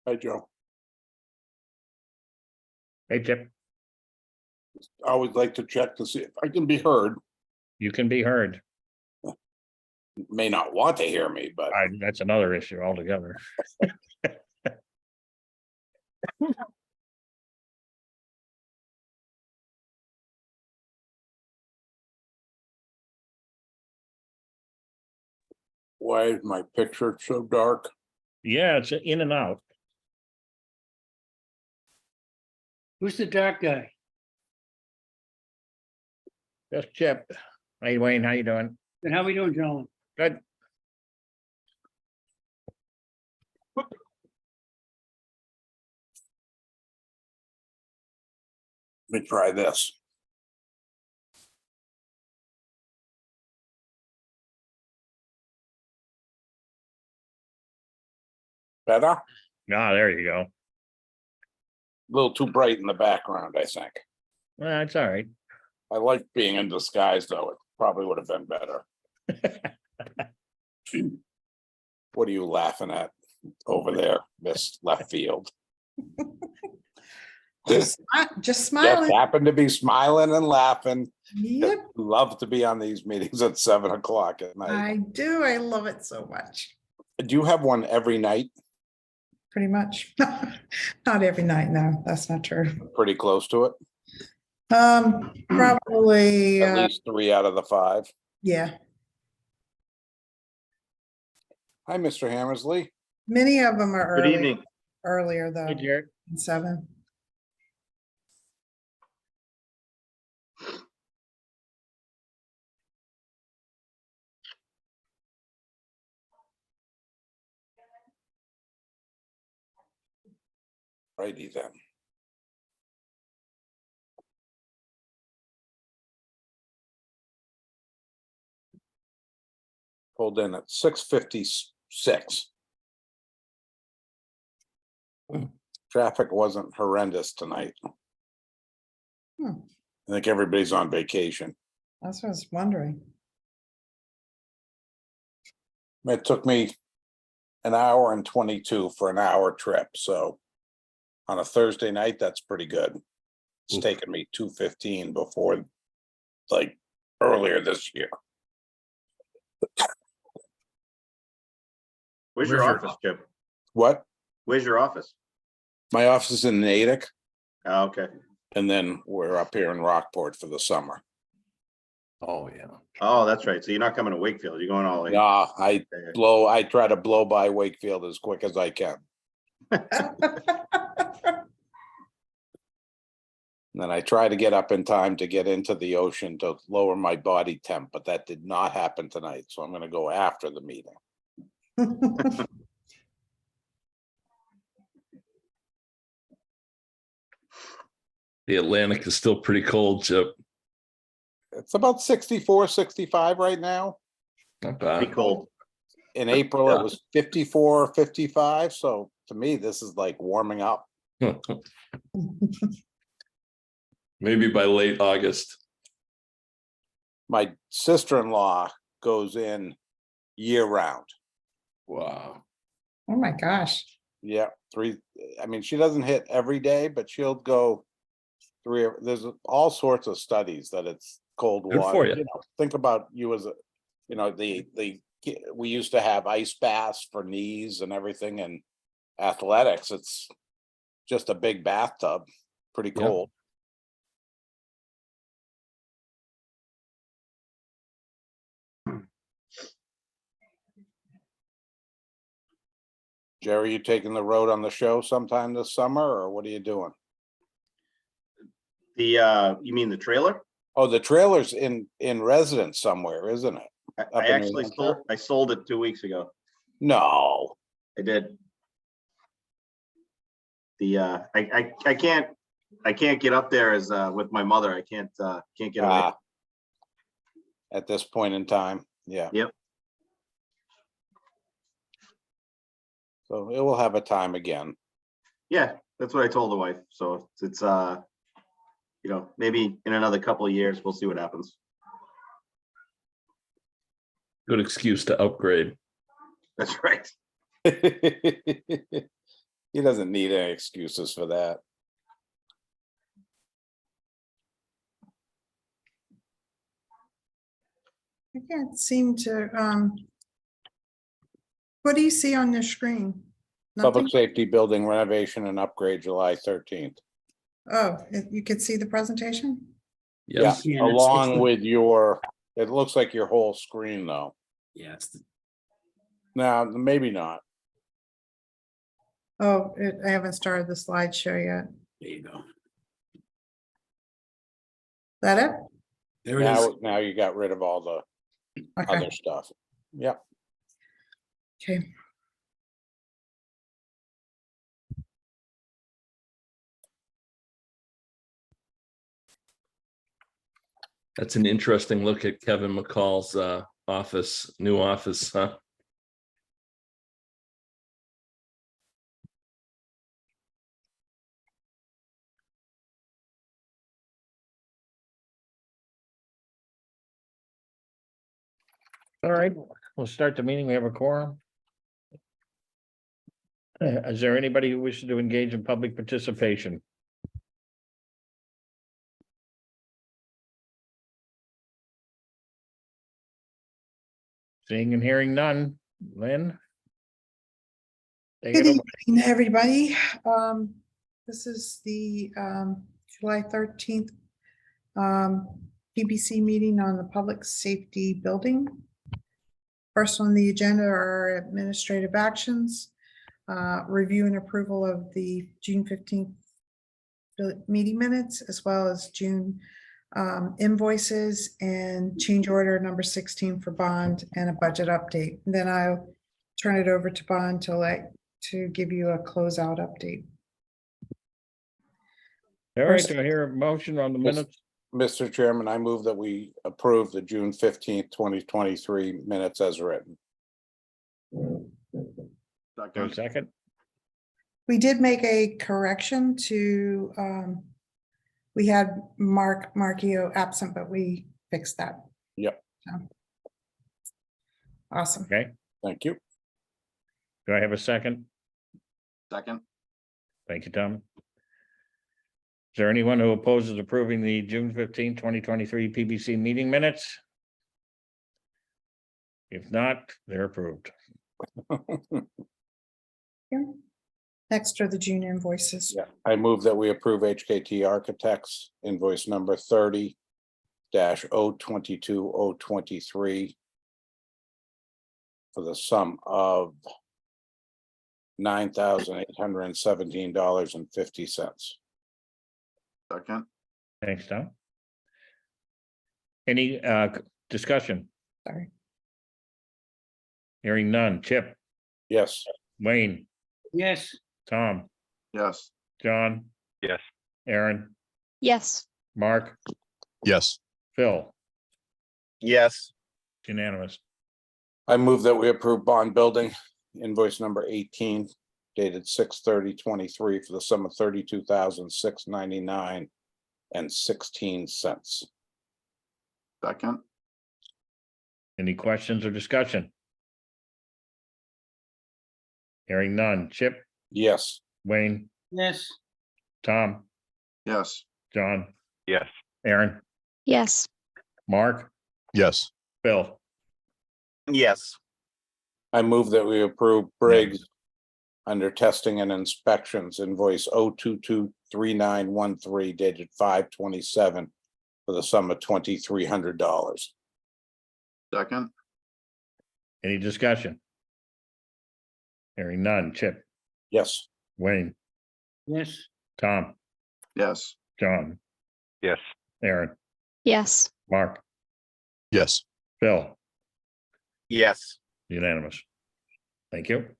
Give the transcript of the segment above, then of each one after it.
Hi, Joe. Hey, Chip, I always like to check to see if I can be heard. you can be heard. May not want to hear me, but That's another issue altogether. why is my picture so dark? Yeah, it's in and out. Who's the dark guy? That's Chip. Hey, Wayne, how you doing? And how we doing, gentlemen? Good. Let me try this. Better? A There you go. little too bright in the background, I think. Well, that's all right. I like being in disguise, though. It probably would have been better. What are you laughing at over there, Miss Left Field? Just Just smiling. happen to be smiling and laughing. Yep, Love to be on these meetings at 7 o'clock at night. I do. I love it so much. Do you have one every night? Pretty much. Not every night. No, that's not true. Pretty close to it? Probably, At least 3 out of the 5. yeah. Hi, Mr. Hammersley. Many of them are Good early, evening. earlier though, Hey, Jared. 7. Righty then. Pulled in at 6:56. Traffic wasn't horrendous tonight. Hmm. I think everybody's on vacation. That's what I was wondering. It took me an hour and 22 for an hour trip, so on a Thursday night, that's pretty good. It's taken me 2:15 before, like, earlier this year. Where's your office, Chip? What? Where's your office? My office is in Natick, Oh, okay. and then we're up here in Rockport for the summer. Oh, yeah. Oh, that's right. So you're not coming to Wakefield. You're going all the way. Nah, I try to blow by Wakefield as quick as I can. And then I try to get up in time to get into the ocean to lower my body temp, but that did not happen tonight, so I'm gonna go after the meeting. The Atlantic is still pretty cold, Chip. It's about 64, 65 right now. Not Pretty bad. cold. In April, it was 54, 55, so to me, this is like warming up. Maybe by late August. My sister-in-law goes in year-round. Wow. Oh my gosh. Yeah, I mean, she doesn't hit every day, but she'll go 3, there's all sorts of studies that it's cold Good water. for you. You know, think about you as a, we used to have ice baths for knees and everything, and athletics, it's just a big bathtub, pretty Yeah. cold. Jerry, you taking the road on the show sometime this summer, or what are you doing? You mean the trailer? Oh, the trailer's in residence somewhere, isn't it? I Up in actually New Hampshire? sold it 2 weeks ago. No, I did. I can't get up there as with my mother. I can't get away. ah, at this point in time, yeah. Yep. So it will have a time again. Yeah, that's what I told the wife. So it's maybe in another couple of years, we'll see what happens. Good excuse to upgrade. That's right. He doesn't need any excuses for that. I can't seem to, what do you see on your screen? Nothing? Public safety building renovation and upgrade July 13th. Oh, you could see the presentation? Yes. Yeah, Yeah, it's along the- with your, it looks like your whole screen though. Yeah, Now, maybe not. Oh, I haven't started the slideshow yet. there you go. That it? There it is. Now you got rid of all the Okay, other stuff. Yep. okay. That's an interesting look at Kevin McCall's office, new office, huh? All right, we'll start the meeting. We have a quorum. Is there anybody who wishes to engage in public participation? Seeing and hearing none. Lynn? Take Good it away. evening, everybody. This is the July 13th PBC meeting on the public safety building. First on the agenda are administrative actions, review and approval of the June 15th meeting minutes, as well as June invoices and change order number 16 for bond and a budget update. And then I'll turn it over to Bond to give you a closeout update. All right, do I hear a motion on the Yes. minutes? Mr. Chairman, I move that we approve the June 15th, 2023 minutes as written. Do I have a second? We did make a correction to, we had Mark Markio absent, but we fixed that. Yep. So. Awesome. Okay, Thank you. do I have a second? Second, Thank you, Tom. Is there anyone who opposes approving the June 15, 2023 PBC meeting minutes? If not, they're approved. Next are the June invoices. Yeah, I move that we approve HKT Architects invoice number 30-022-023 for the sum of $9,817.50. second, Thanks, Tom. Any discussion? Sorry. Hearing none. Chip, Yes. Wayne, Yes, Tom, yes, John, Yes. Aaron, yes, Mark, yes, Phil, yes, unanimous. I move that we approve bond building invoice number 18 dated 6/30/23 for the sum of $32,699.16. second, Any questions or discussion? Hearing none. Chip, Yes. Wayne, yes, Tom, yes, John, Yes. Aaron, yes, Mark, yes, Phil, yes, I move that we approve Briggs under testing and inspections invoice 0223913 dated 5/27 for the sum of $2,300. second, any discussion? Hearing none. Chip, Yes. Wayne, yes, Tom, yes, John, Yes. Aaron, yes, Mark, yes, Phil, yes, unanimous. Thank you.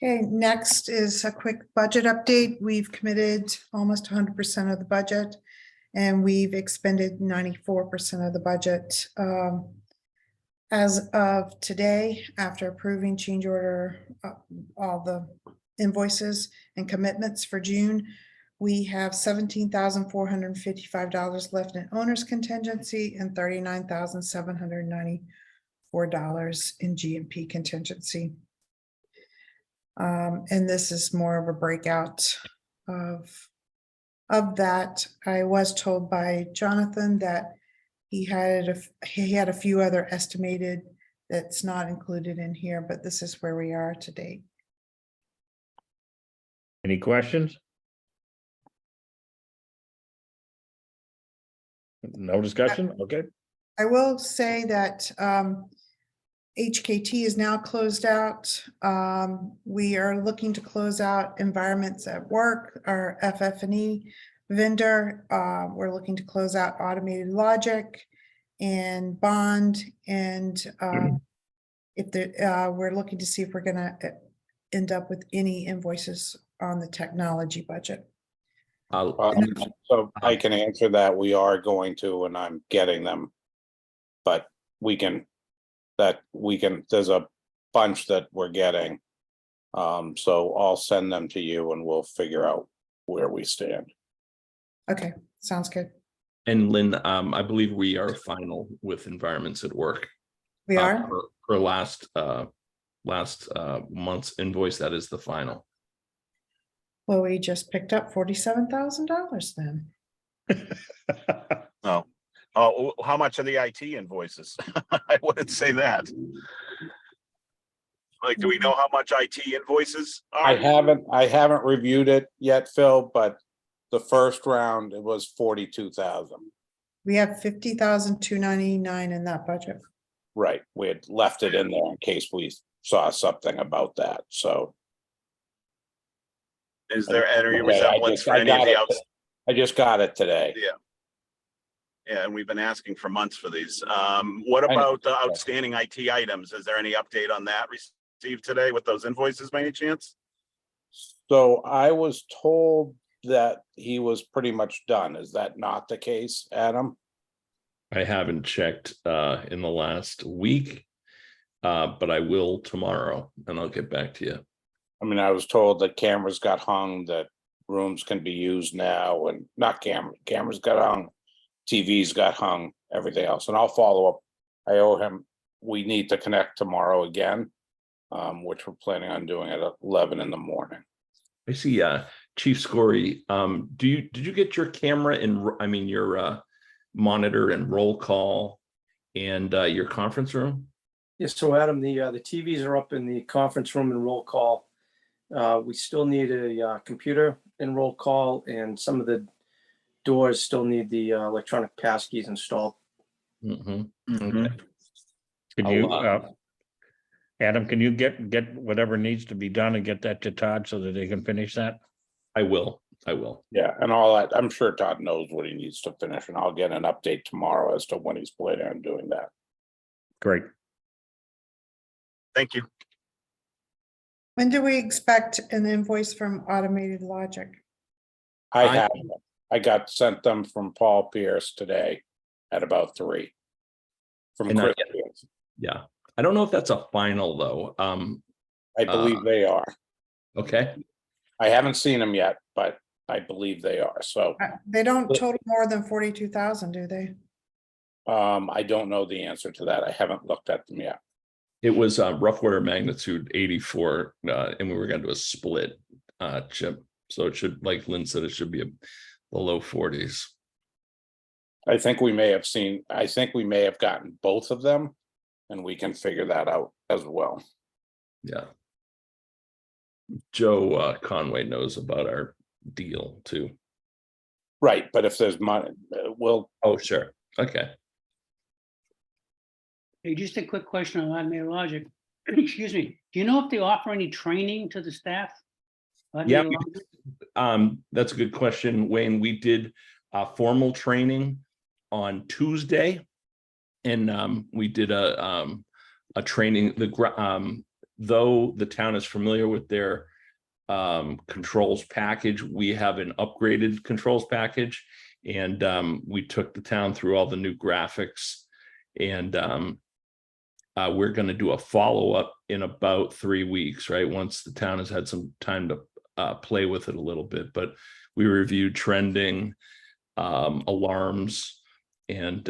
Okay, next is a quick budget update. We've committed almost 100% of the budget, and we've expended 94% of the budget. As of today, after approving change order, all the invoices and commitments for June, we have $17,455 left in owner's contingency and $39,794 in GMP contingency. And this is more of a breakout of that. I was told by Jonathan that he had a few other estimated that's not included in here, but this is where we are to date. Any questions? No discussion? Okay. I will say that HKT is now closed out. We are looking to close out environments at work, our FF&E vendor. We're looking to close out automated logic and bond. And we're looking to see if we're gonna end up with any invoices on the technology budget. So I can answer that. We are going to, and I'm getting them. But there's a bunch that we're getting. So I'll send them to you and we'll figure out where we stand. Okay, sounds good. And Lynn, I believe we are final with environments at work. We are? For last month's invoice, that is the final. Well, we just picked up $47,000 then. Oh, how much are the IT invoices? I wouldn't say that. Like, do we know how much IT invoices I are? haven't reviewed it yet, Phil, but the first round, it was 42,000. We have 50,299 in that budget. Right, we had left it in there in case we saw something about that, so. Is there any Okay, resemblance for any of the outs? I just got it today. Yeah. Yeah, and we've been asking for months for these. What I know. about the outstanding IT items? Is there any update on that received today with those invoices by any chance? So I was told that he was pretty much done. Is that not the case, Adam? I haven't checked in the last week, but I will tomorrow, and I'll get back to you. I mean, I was told that cameras got hung, that rooms can be used now, and not cameras got hung, TVs got hung, everything else, and I'll follow up. I owe him, we need to connect tomorrow again, which we're planning on doing at 11 in the morning. I see, Chief Scory, did you get your camera and your monitor and roll call and your conference room? Yes, so Adam, the TVs are up in the conference room and roll call. We still need a computer and roll call, and some of the doors still need the electronic passkeys installed. Okay. Could you, Adam, can you get whatever needs to be done and get that to Todd so that they can finish that? I will. Yeah, and all that, I'm sure Todd knows what he needs to finish, and I'll get an update tomorrow as to when he's planning on doing that. Great. Thank you. When do we expect an invoice from Automated Logic? I got sent them from Paul Pierce today at about 3. From And Chris I- Pierce. Yeah, I don't know if that's a final though. I believe they are. Okay. I haven't seen them yet, but I believe they are, so. They don't total more than 42,000, do they? I don't know the answer to that. I haven't looked at them yet. It was rough order magnitude 84, and we were going to do a split chip. So it should, like Lynn said, it should be the low 40s. I think we may have gotten both of them, and we can figure that out as well. Yeah. Joe Conway knows about our deal too. Right, but if there's money, we'll. Oh, sure. Okay. Hey, just a quick question on automated logic. Excuse me. Do you know if they offer any training to the staff? Yeah, Automated Logic? that's a good question, Wayne. We did formal training on Tuesday, and we did a training. Though the town is familiar with their controls package, we have an upgraded controls package, and we took the town through all the new graphics, and we're going to do a follow-up in about 3 weeks, right? Once the town has had some time to play with it a little bit, but we reviewed trending, alarms, and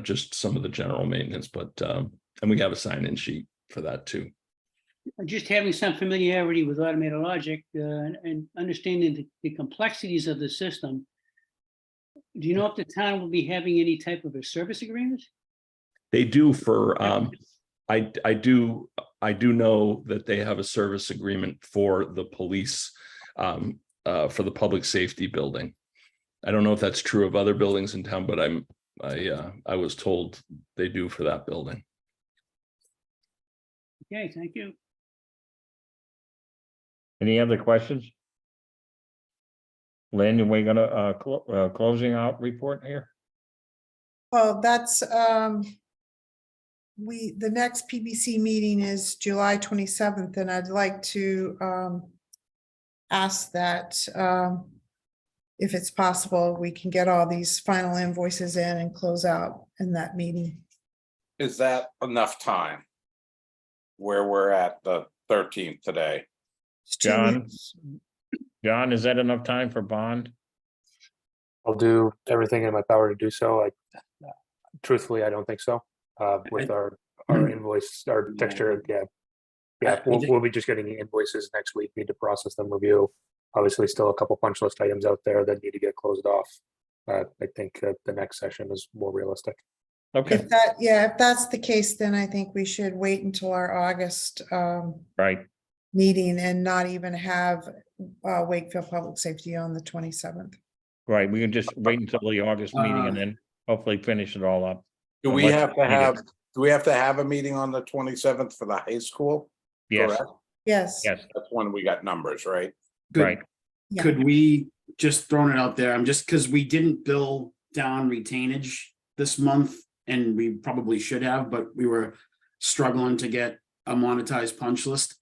just some of the general maintenance, but and we have a sign-in sheet for that too. just having some familiarity with automated logic, and understanding the complexities of the system. Do you know if the town will be having any type of a service agreement? They do for, I do know that they have a service agreement for the police, for the public safety building. I don't know if that's true of other buildings in town, but I was told they do for that building. Okay, thank you. Any other questions? Lynn, are we gonna, closing out report here? Well, that's, the next PBC meeting is July 27th, and I'd like to, ask that, if it's possible, we can get all these final invoices in and close out in that meeting. Is that enough time? Where we're at the 13th today? It's 2 John? weeks. John, is that enough time for bond? I'll do everything in my power to do so. Truthfully, I don't think so. With our invoice, our texture, yeah, we'll be just getting invoices next week. Need to process them, review. Obviously, still a couple punch list items out there that need to get closed off. I think the next session is more realistic. Okay, If that's the case, then I think we should wait until our August, right. meeting and not even have, Wakefield Public Safety on the 27th. Right, we can just wait until the August meeting and then hopefully finish it all up. Do we Unless have to needed. have a meeting on the 27th for the high school? Yes, Correct? Yes. yes, That's when we got numbers, right? right. Yeah. Could we, just throwing it out there, I'm just, because we didn't bill down retainage this month, and we probably should have, but we were struggling to get a monetized punch list.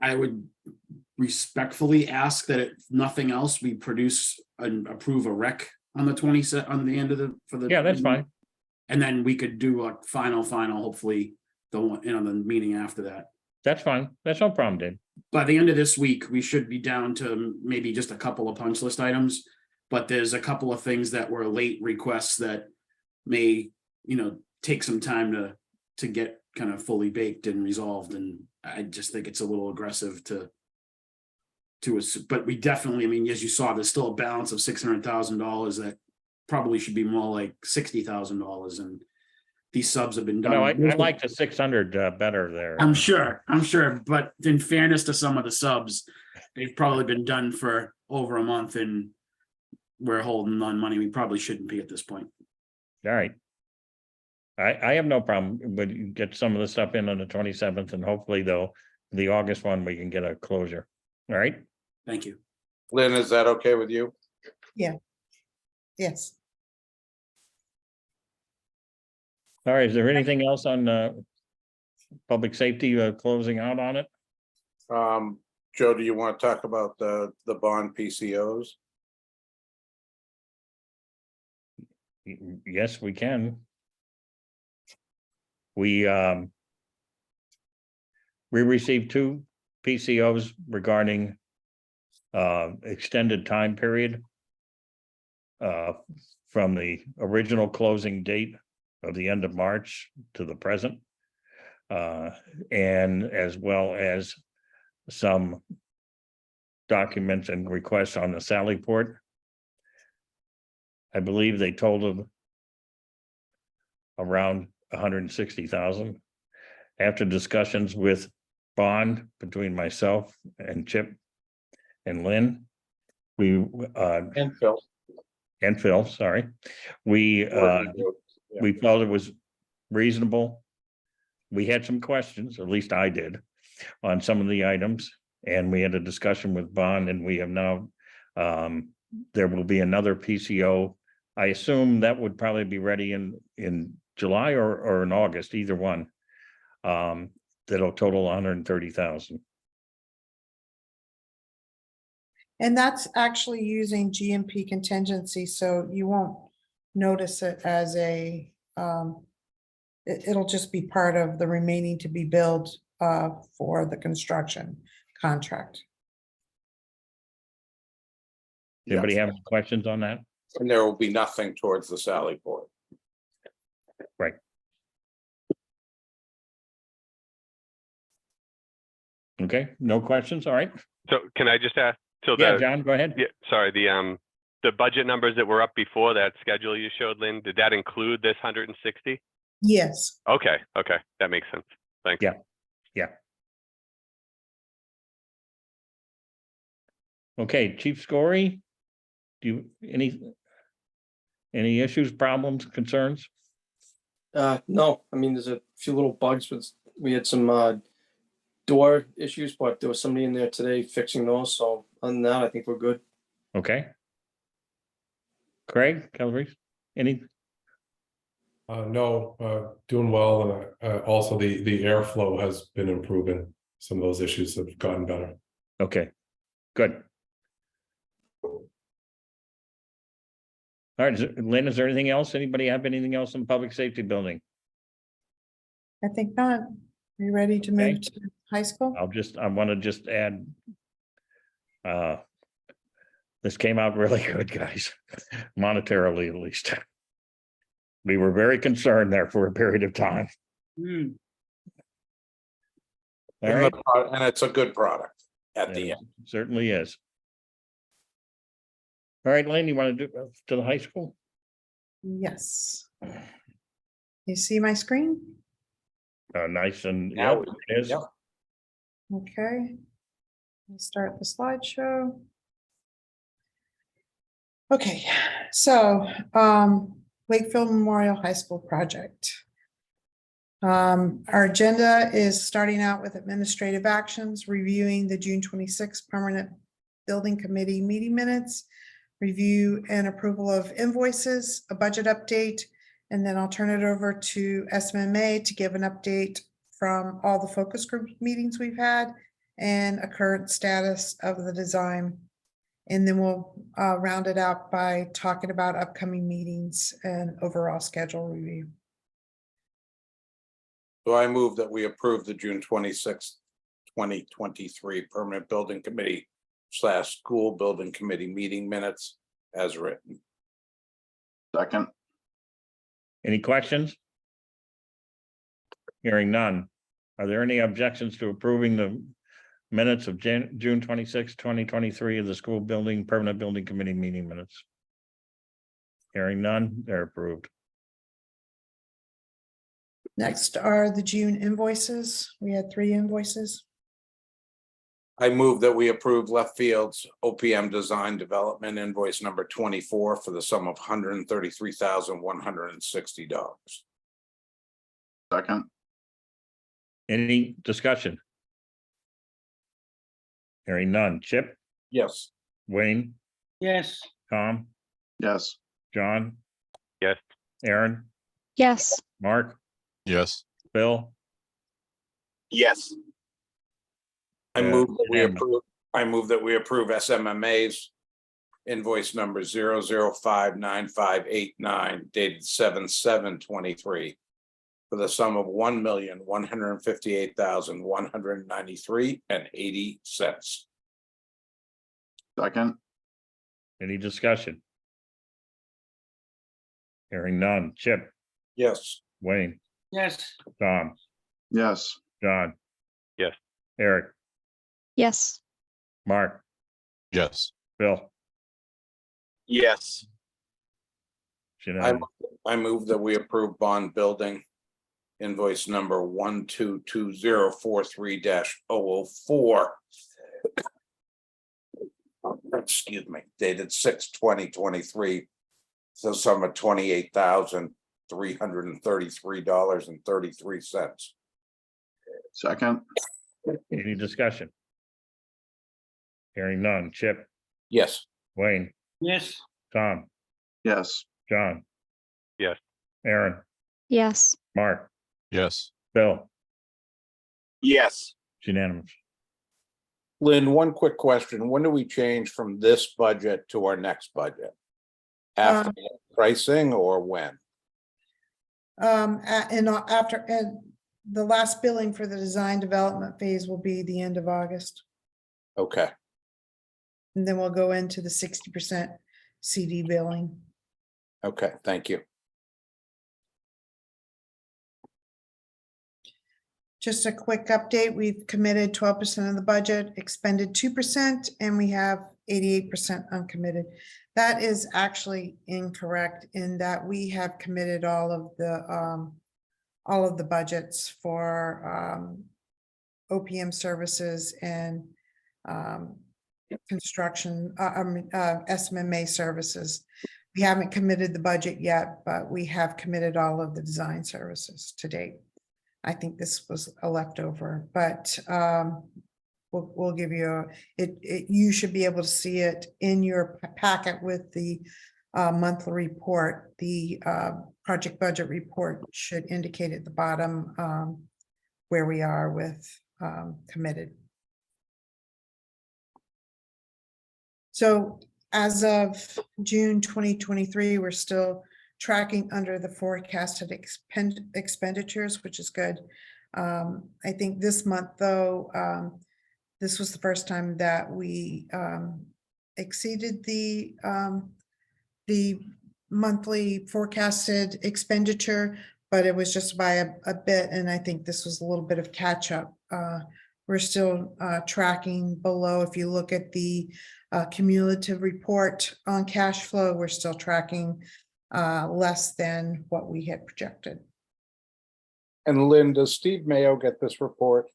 I would respectfully ask that if nothing else, we produce and approve a rec on the 20th, on the end of the, for the. Yeah, that's fine. And then we could do a final, hopefully, the one, the meeting after that. That's fine. That's no problem, Dave. By the end of this week, we should be down to maybe just a couple of punch list items. But there's a couple of things that were late requests that may, take some time to get kind of fully baked and resolved. And I just think it's a little aggressive to us, but we definitely, I mean, as you saw, there's still a balance of $600,000 that probably should be more like $60,000. And these subs have been done. No, I like the 600 better there. I'm sure, but in fairness to some of the subs, they've probably been done for over a month and we're holding on money we probably shouldn't be at this point. All right. I have no problem, but you get some of the stuff in on the 27th and hopefully though, the August one, we can get a closure. All right. Thank you. Lynn, is that okay with you? Yes. All right. Is there anything else on public safety closing out on it? Joe, do you want to talk about the bond PCOs? Yes, we can. We received 2 PCOs regarding extended time period from the original closing date of the end of March to the present, and as well as some documents and requests on the Sally Port. I believe they totaled around 160,000. After discussions with Bond between myself and Chip and Lynn, we And Phil. and Phil, sorry, we felt it was reasonable. We had some questions, at least I did, on some of the items, and we had a discussion with Bond, and we have now there will be another PCO. I assume that would probably be ready in July or in August, either one. That'll total 130,000. And that's actually using GMP contingency, so you won't notice it as a, it'll just be part of the remaining to be billed for the construction contract. Anybody have any questions on that? And there will be nothing towards the Sally Port. Right. Okay, no questions, all right. So can I just ask, so Yeah, the, John, go ahead. yeah, sorry, the budget numbers that were up before that schedule you showed, Lynn, did that include this 160? Yes. Okay, okay, that makes sense. Thanks. Yeah. Yeah. Okay, Chief Scory, do you, any issues, problems, concerns? No, I mean, there's a few little bugs, but we had some door issues, but there was somebody in there today fixing those. So other than that, I think we're good. Okay. Craig, Calabrese, any? No, doing well, and also the airflow has been improving. Some of those issues have gotten better. Okay, good. All right, Lynn, is there anything else? Anybody have anything else in the public safety building? I think not. Are you ready to Okay. move to high school? I want to just add. This came out really good, guys, monetarily at least. We were very concerned there for a period of time. Hmm. All right, And it's a good product at the it end. certainly is. All right, Lynn, you want to do to the high school? Yes. You see my screen? Nice and, Now yeah, it is. Yep. Okay. Let's start the slideshow. Okay, so Wakefield Memorial High School project. Our agenda is starting out with administrative actions, reviewing the June 26th permanent building committee meeting minutes, review and approval of invoices, a budget update, and then I'll turn it over to SMMA to give an update from all the focus group meetings we've had and a current status of the design. And then we'll round it out by talking about upcoming meetings and overall schedule review. So I move that we approve the June 26th, 2023 Permanent Building Committee / School Building Committee meeting minutes as written. Second, Any questions? Hearing none. Are there any objections to approving the minutes of June 26, 2023 of the School Building Permanent Building Committee meeting minutes? Hearing none, they're approved. Next are the June invoices. We had 3 invoices. I move that we approve Left Field's OPM Design Development invoice number 24 for the sum of $133,160. second, Any discussion? Hearing none. Chip, Yes. Wayne, Yes. Tom, yes, John, Yes, Aaron, yes, Mark, Yes. Bill. yes, I move that we approve SMMA's invoice number 0059589 dated 7/7/23 for the sum of $1,158,193.80. second, Any discussion? Hearing none. Chip, Yes. Wayne, Yes. Tom, yes, John. Yes. Eric, yes, Mark, Yes. Bill. yes, I move that we approve bond building invoice number 122043-004. Excuse me, dated 6/20/23. So sum of $28,333.33. second, Any discussion? Hearing none. Chip, Yes. Wayne, Yes. Tom, yes, John. Yes. Aaron, yes, Mark, Yes. Bill. yes. It's unanimous. Lynn, one quick question. When do we change from this budget to our next budget? After pricing or when? And the last billing for the design development phase will be the end of August. Okay, And then we'll go into the 60% CD billing. okay, thank you. Just a quick update, we've committed 12% of the budget, expended 2%, and we have 88% uncommitted. That is actually incorrect in that we have committed all of the budgets for OPM services and construction, SMMA services. We haven't committed the budget yet, but we have committed all of the design services to date. I think this was a leftover, but we'll give you you should be able to see it in your packet with the monthly report. The project budget report should indicate at the bottom where we are with committed. So as of June 2023, we're still tracking under the forecasted expenditures, which is good. I think this month, though, this was the first time that we exceeded the monthly forecasted expenditure, but it was just by a bit, and I think this was a little bit of catch up. We're still tracking below. If you look at the cumulative report on cash flow, we're still tracking less than what we had projected. And Lynn, does Steve Mayo get this report,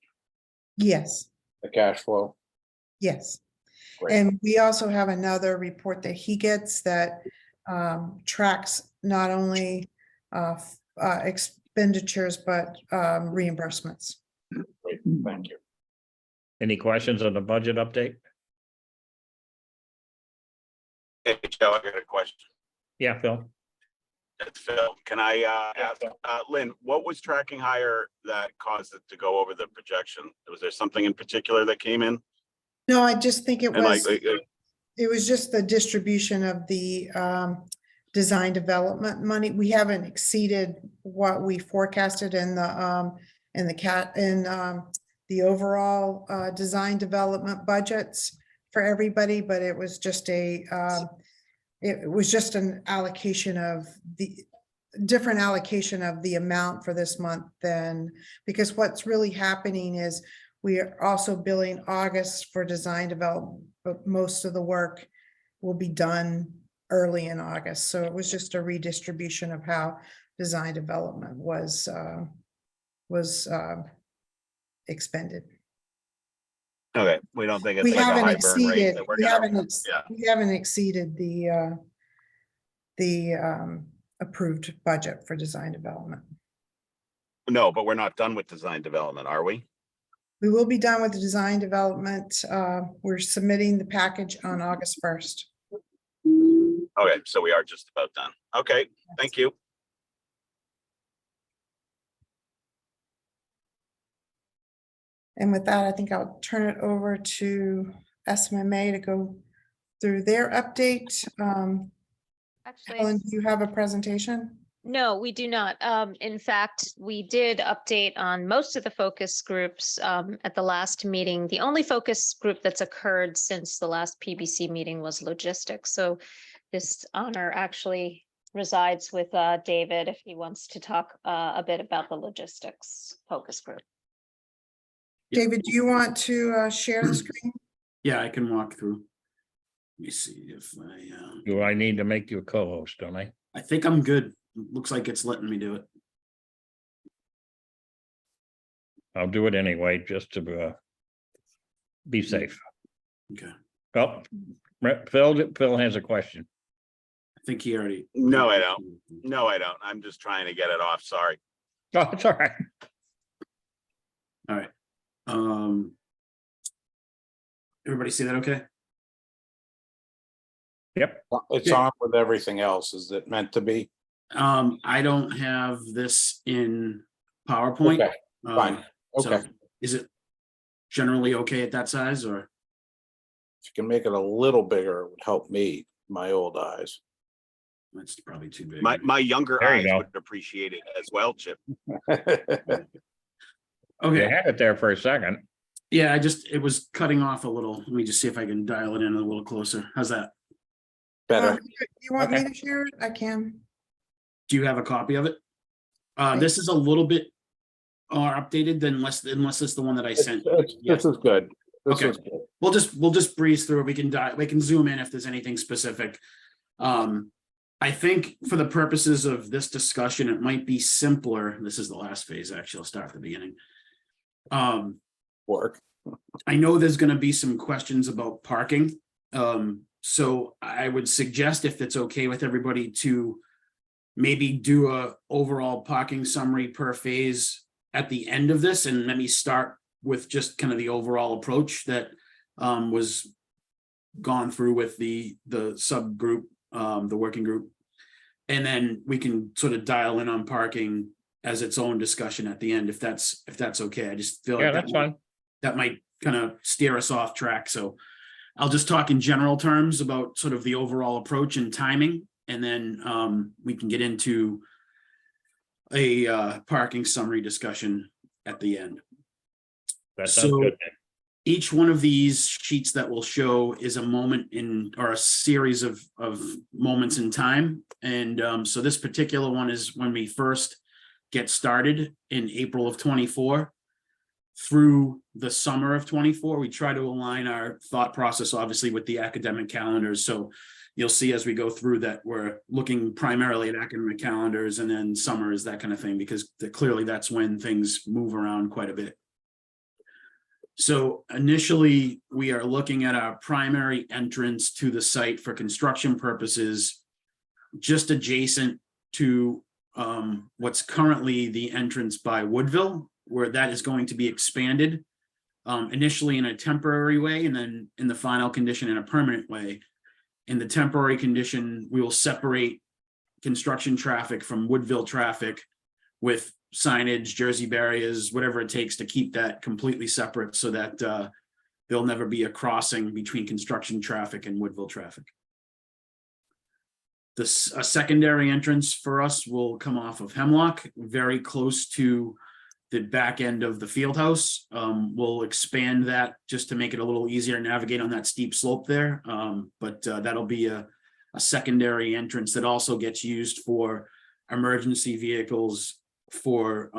Yes, the cash flow? yes. Great. And we also have another report that he gets that tracks not only expenditures, but reimbursements. Great, thank you. Any questions on the budget update? Hey, Joe, I got a question. Yeah, Phil. It's Phil. Can I ask, Lynn, what was tracking higher that caused it to go over the projection? Was there something in particular that came in? No, I just think it And was, it was just the distribution of the design development money. We haven't exceeded what we forecasted in the overall design development budgets for everybody, but it was just it was just an allocation of the different allocation of the amount for this month than, because what's really happening is we are also billing August for design development, but most of the work will be done early in August. So it was just a redistribution of how design development was expended. Okay, we don't think it's We like a haven't high burn rate exceeded, that we're we gonna, haven't exceeded the approved budget for design development. no, but we're not done with design development, are we? We will be done with the design development. We're submitting the package on August 1st. Okay, so we are just about done. Okay, thank you. And with that, I think I'll turn it over to SMMA to go through their update. Actually, Helen, do you have a presentation? no, we do not. In fact, we did update on most of the focus groups at the last meeting. The only focus group that's occurred since the last PBC meeting was logistics. So this honor actually resides with David if he wants to talk a bit about the logistics focus group. Yeah. David, do you want to share the screen? Yeah, I can walk through. Let me see if Do I need to make you a co-host, don't I? I think I'm good. Looks like it's letting me do it. I'll do it anyway, just to be safe. Okay. Oh, Phil has a question. I think he already. No, I don't. No, I don't. I'm just trying to get it off. Sorry. Oh, it's all right. All right. Everybody see that okay? Yep. It's on with everything else. Is it meant to be? I don't have this in PowerPoint. Okay, fine. So Okay. is it generally okay at that size or? If you can make it a little bigger, it would help me, my old eyes. That's probably too big. My younger There you eyes go. would appreciate it as well, Chip. Okay. You had it there for a second. Yeah, it was cutting off a little. Let me just see if I can dial it in a little closer. How's that? Better. You want me Okay. to share it? I can. Do you have a copy of it? This is a little bit are updated, then unless it's the one that I sent. This Yes. is good. This Okay. is good. We'll just breeze through it. We can zoom in if there's anything specific. I think for the purposes of this discussion, it might be simpler. This is the last phase, actually. I'll start at the beginning. Work. I know there's gonna be some questions about parking. So I would suggest, if it's okay with everybody, to maybe do a overall parking summary per phase at the end of this, and let me start with just kind of the overall approach that was gone through with the subgroup, the working group. And then we can sort of dial in on parking as its own discussion at the end, if that's okay. I just feel Yeah, like that's fine. that might kind of steer us off track. So I'll just talk in general terms about sort of the overall approach and timing, and then we can get into a parking summary discussion at the end. That sounds So good. each one of these sheets that will show is a moment in, or a series of moments in time. And so this particular one is when we first get started in April of 24 through the summer of 24. We try to align our thought process, obviously, with the academic calendars. So you'll see as we go through that we're looking primarily at academic calendars, and then summer is that kind of thing, because clearly that's when things move around quite a bit. So initially, we are looking at our primary entrance to the site for construction purposes, just adjacent to what's currently the entrance by Woodville, where that is going to be expanded initially in a temporary way, and then in the final condition in a permanent way. In the temporary condition, we will separate construction traffic from Woodville traffic with signage, Jersey barriers, whatever it takes to keep that completely separate, so that there'll never be a crossing between construction traffic and Woodville traffic. A secondary entrance for us will come off of Hemlock, very close to the back end of the field house. We'll expand that just to make it a little easier to navigate on that steep slope there. But that'll be a secondary entrance that also gets used for emergency vehicles for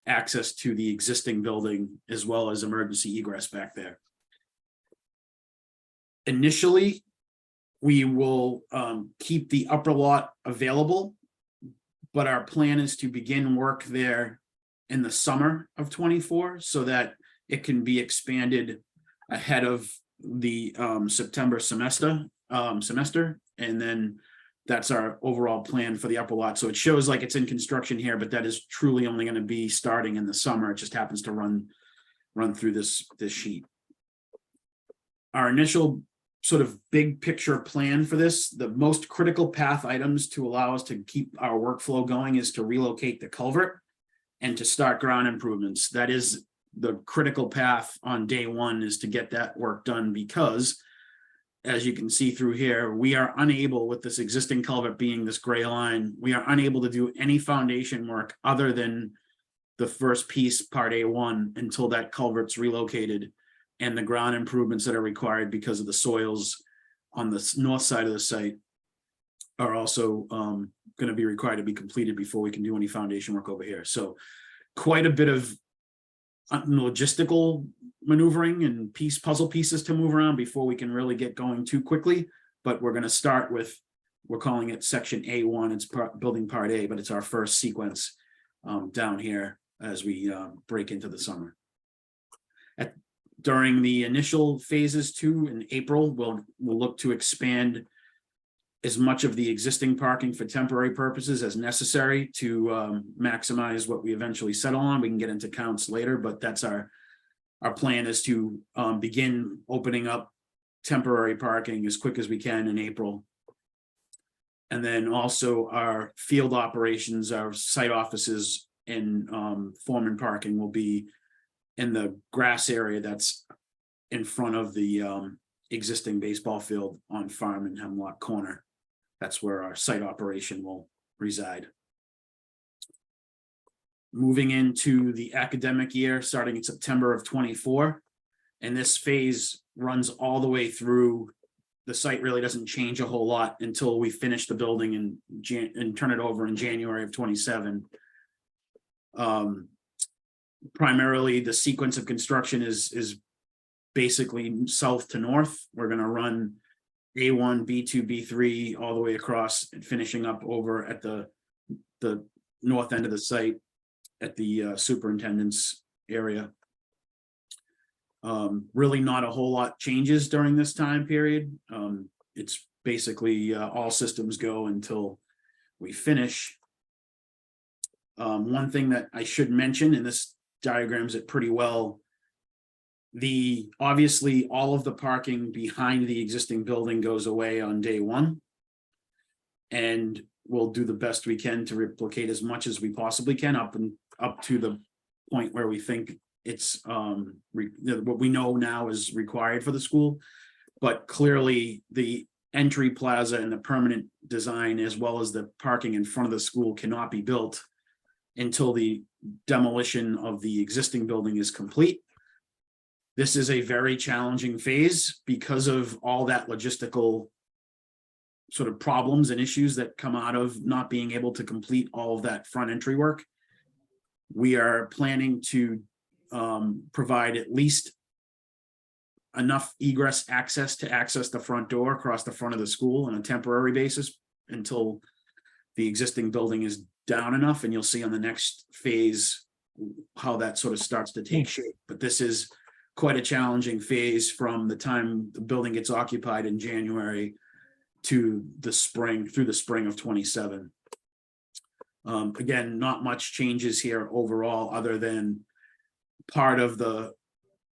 access to the existing building, as well as emergency egress back there. Initially, we will keep the upper lot available, but our plan is to begin work there in the summer of 24, so that it can be expanded ahead of the September semester. And then that's our overall plan for the upper lot. So it shows like it's in construction here, but that is truly only going to be starting in the summer. It just happens to run through this sheet. Our initial sort of big picture plan for this, the most critical path items to allow us to keep our workflow going, is to relocate the culvert and to start ground improvements. That is the critical path on day one, is to get that work done, because as you can see through here, we are unable, with this existing culvert being this gray line, we are unable to do any foundation work other than the first piece, part A1, until that culvert's relocated, and the ground improvements that are required because of the soils on the north side of the site are also going to be required to be completed before we can do any foundation work over here. So quite a bit of logistical maneuvering and puzzle pieces to move around before we can really get going too quickly. But we're going to start with, we're calling it section A1. It's building part A, but it's our first sequence down here as we break into the summer. During the initial phases 2 in April, we'll look to expand as much of the existing parking for temporary purposes as necessary to maximize what we eventually settle on. We can get into counts later, but that's our plan, is to begin opening up temporary parking as quick as we can in April. And then also our field operations, our site offices and foreman parking will be in the grass area that's in front of the existing baseball field on Farm and Hemlock Corner. That's where our site operation will reside. Moving into the academic year, starting in September of 24, and this phase runs all the way through. The site really doesn't change a whole lot until we finish the building and turn it over in January of 27. primarily the sequence of construction is basically south to north. We're gonna run A1, B2, B3 all the way across and finishing up over at the north end of the site at the superintendent's area. Really not a whole lot changes during this time period. It's basically all systems go until we finish. One thing that I should mention, and this diagrams it pretty well, obviously all of the parking behind the existing building goes away on day one. And we'll do the best we can to replicate as much as we possibly can up to the point where we think it's what we know now is required for the school. But clearly the entry plaza and the permanent design, as well as the parking in front of the school, cannot be built until the demolition of the existing building is complete. This is a very challenging phase because of all that logistical sort of problems and issues that come out of not being able to complete all of that front entry work. We are planning to provide at least enough egress access to access the front door across the front of the school on a temporary basis until the existing building is down enough, and you'll see on the next phase how that sort of starts to take shape. But this is quite a challenging phase from the time the building gets occupied in January to the spring, through the spring of 27. Again, not much changes here overall, other than part of the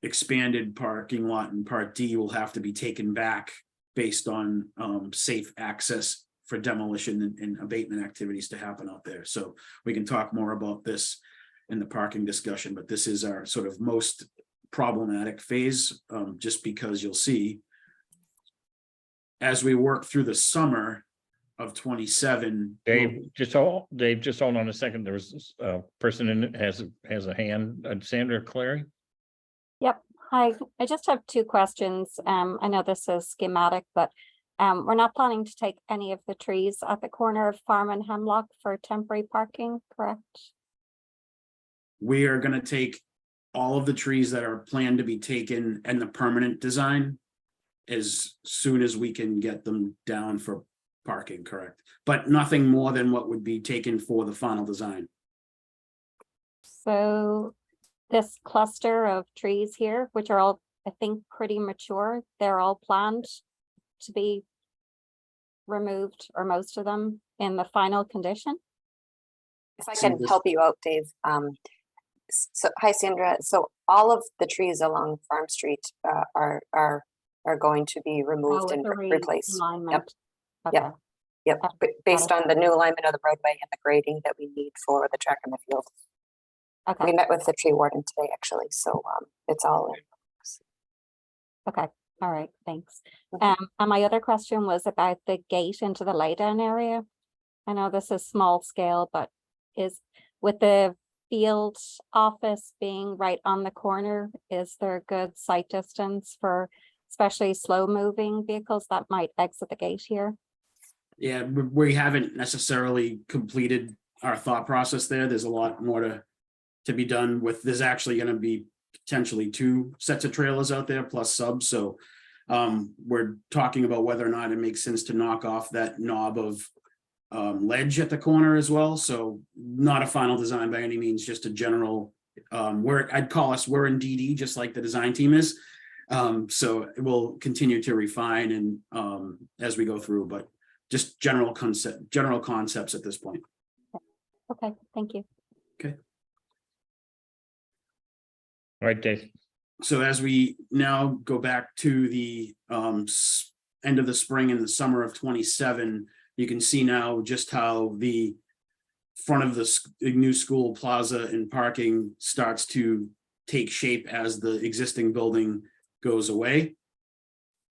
expanded parking lot in Part D will have to be taken back based on safe access for demolition and abatement activities to happen out there. So we can talk more about this in the parking discussion, but this is our sort of most problematic phase, just because you'll see as we work through the summer of 27. Dave, just hold on a second. There was a person in it has a hand, Sandra Clary. Yep. Hi, I just have two questions. I know this is schematic, but we're not planning to take any of the trees at the corner of Farm and Hemlock for temporary parking, correct? We are going to take all of the trees that are planned to be taken and the permanent design as soon as we can get them down for parking, correct? But nothing more than what would be taken for the final design. So this cluster of trees here, which are all, I think, pretty mature, they're all planned to be removed, or most of them, in the final condition? If I can help you out, Dave. So hi, Sandra. So all of the trees along Farm Street are going to be removed and replaced. Yep. Okay. Yep. Yep. Based on the new alignment of the roadway and the grading that we need for the track and the field. Okay. We met with the tree warden today, actually, so it's all in. Okay. All right. Thanks. And my other question was about the gate into the laydown area. I know this is small scale, but is with the field office being right on the corner, is there good sight distance for especially slow moving vehicles that might exit the gate here? Yeah, we haven't necessarily completed our thought process there. There's a lot more to be done with. There's actually going to be potentially 2 sets of trailers out there plus subs. So we're talking about whether or not it makes sense to knock off that knob of ledge at the corner as well. So not a final design by any means, just a general, I'd call us, we're in DD just like the design team is. So we'll continue to refine and as we go through, but just general concepts at this point. Okay, thank you. Okay. All right, Dave. So as we now go back to the end of the spring and the summer of 27, you can see now just how the front of the new school plaza and parking starts to take shape as the existing building goes away.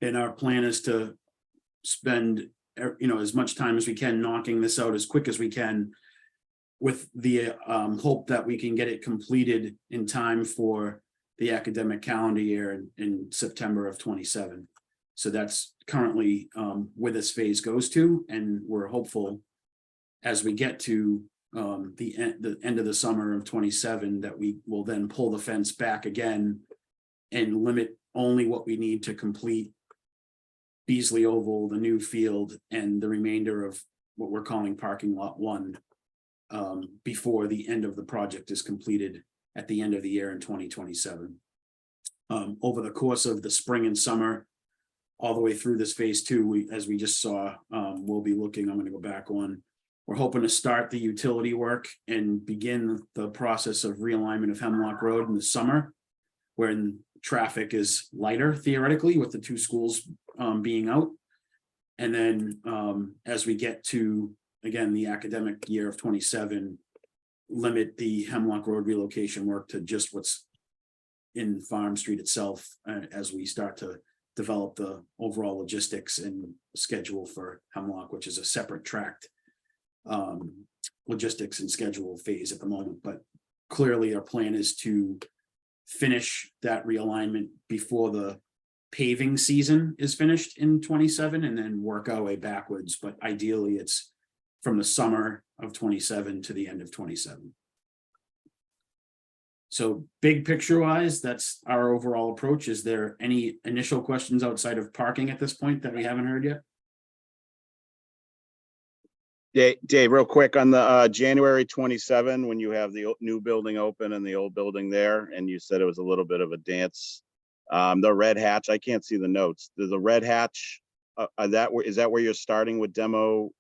And our plan is to spend, as much time as we can knocking this out as quick as we can, with the hope that we can get it completed in time for the academic calendar year in September of 27. So that's currently where this phase goes to, and we're hopeful as we get to the end of the summer of 27, that we will then pull the fence back again and limit only what we need to complete Beasley Oval, the new field, and the remainder of what we're calling parking lot 1 before the end of the project is completed at the end of the year in 2027. Over the course of the spring and summer, all the way through this phase 2, as we just saw, we'll be looking, I'm going to go back one. We're hoping to start the utility work and begin the process of realignment of Hemlock Road in the summer, when traffic is lighter theoretically with the 2 schools being out. And then as we get to, again, the academic year of 27, limit the Hemlock Road relocation work to just what's in Farm Street itself, as we start to develop the overall logistics and schedule for Hemlock, which is a separate tracked logistics and schedule phase at the moment. But clearly our plan is to finish that realignment before the paving season is finished in 27, and then work our way backwards. But ideally it's from the summer of 27 to the end of 27. So big picture wise, that's our overall approach. Is there any initial questions outside of parking at this point that we haven't heard yet? Dave, real quick on the January 27, when you have the new building open and the old building there, and you said it was a little bit of a dance. The red hatch, I can't see the notes. There's a red hatch. Is that where you're starting with demo,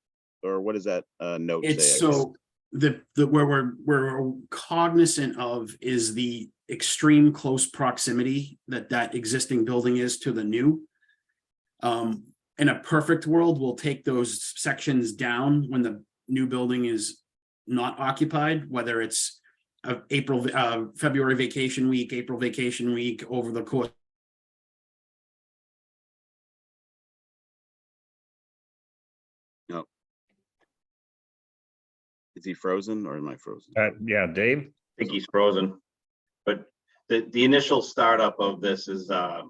or what is that note? It's say, so the where we're cognizant of is the extreme close proximity that existing building is to the new. In a perfect world, we'll take those sections down when the new building is not occupied, whether it's February vacation week, April vacation week, over the course. No. Is he frozen or am I frozen? Yeah, Dave. I think he's frozen. But the initial startup of this is a